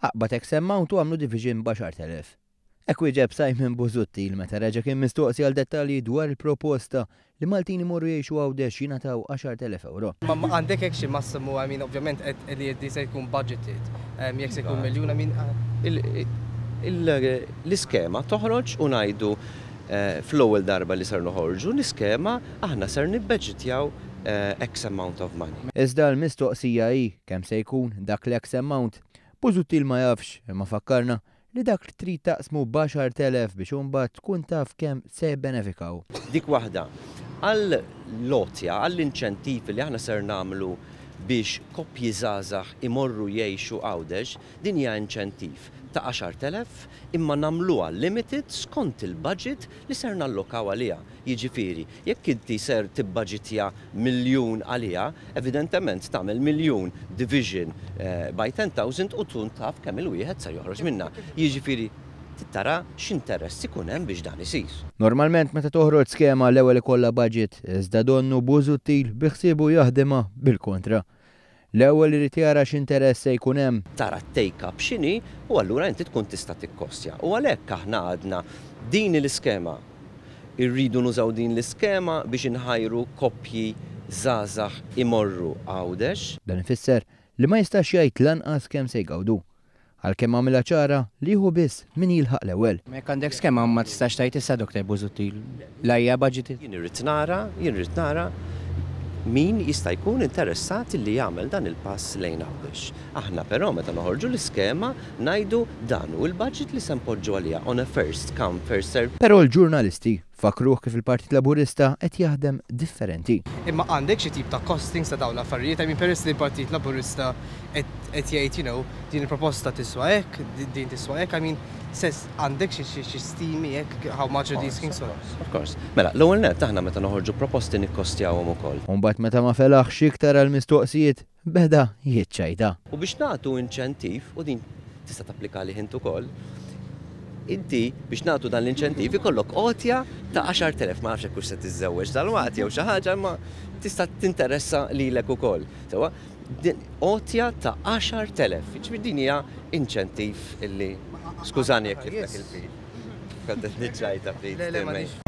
Aqbad X amount u għamlu division b'10,000. Hekk wieġeb Simon Busuttil meta reġa' kien mistoqsi għal dettalji dwar il-proposta li Maltin imorru jgħixu Għawdex jingħataw 10,000 euro. Ma għandek hekk xi massimu, ovvjament qed se jkun budgeted, jekk se jkun miljun l-iskema toħroġ u ngħidu fl-ewwel darba li ser noħorġu l-iskema aħna ser nibbeġġitjaw X amount of money. Iżda l-mistoqsija hi kemm se jkun dak l-X amount. Busuttil ma jafx imma fakkarna li dak li trid taqsmu b'10,000 biex imbagħad tkun taf kemm se jibbenefikaw. Dik waħda għall-lotja, għall-inċentiv li aħna ser nagħmlu biex koppji żgħażagħ imorru jgħixu Għawdex, din hija inċentiv ta' 10,000 imma nagħmluha limited skont il-budget li ser nallokaw għaliha. Jiġifieri, jekk inti ser tibbaġitja miljun għaliha, evidentement tagħmel miljun division by 10,000 u tkun taf kemm il-wieħed se joħroġ minnha. Jiġifieri tara x'interess ikun hemm biex dan isir. Normalment meta toħroġ skema l-ewwel ikollha budget, iżda donnu Busuttil biħsiebu jaħdimha bil-kontra. L-ewwel irid jara x'interess se jkun hemm. Tara t-take-up x'inhi u allura inti tkun tista' tikkostja. U għalhekk aħna għadna din l-iskema irridu nużaw din l-iskema biex inħajru koppji żgħażagħ imorru Għawdex. Dan ifisser li ma jistax jgħid lanqas kemm se jgawdu. Għalkemm għamilha ċara li hu biss min jilħaq l-ewwel. Mek għandek skema ma tistax tgħid issa Dr. Busuttil. Lajja budgeted. Jien irrid nara min jista' jkun interessat li jagħmel dan il-pass lejn Għawdex. Aħna però meta noħorġu l-iskema ngħidu dan u l-budget li se npoġġu għaliha on a first come first serve. Però l-ġurnalisti fakruh kif il-Partit Laburista qed jaħdem differenti. Imma għandek xi tip ta' costings ta' dawn l-affarijiet, peress li l-Partit Laburista qed jgħid din il-proposta tiswa hekk, din tiswa hekk, għandek xi stimi hekk how much are these things? Of course. Mela, l-ewwel nett aħna meta noħorġu proposti nikkostjawhom ukoll. Mbagħad meta ma felaħx iktar għall-mistoqsijiet beda jiċċajta. U biex nagħtu inċentiv u din tista' tapplika li int ukoll. Inti biex nagħtu dan l-inċentiv ikollok qotja ta' 10,000 ma nafx hekk se tiżżewweġ dal-waqt jew xi ħaġa ma tista' tinteressa lilek ukoll. Sewwa qotja ta' 10,000. Jiġifieri din hija inċentiv illi skużani jekk tiftek il-fil. Kont qed niċċajta ftit.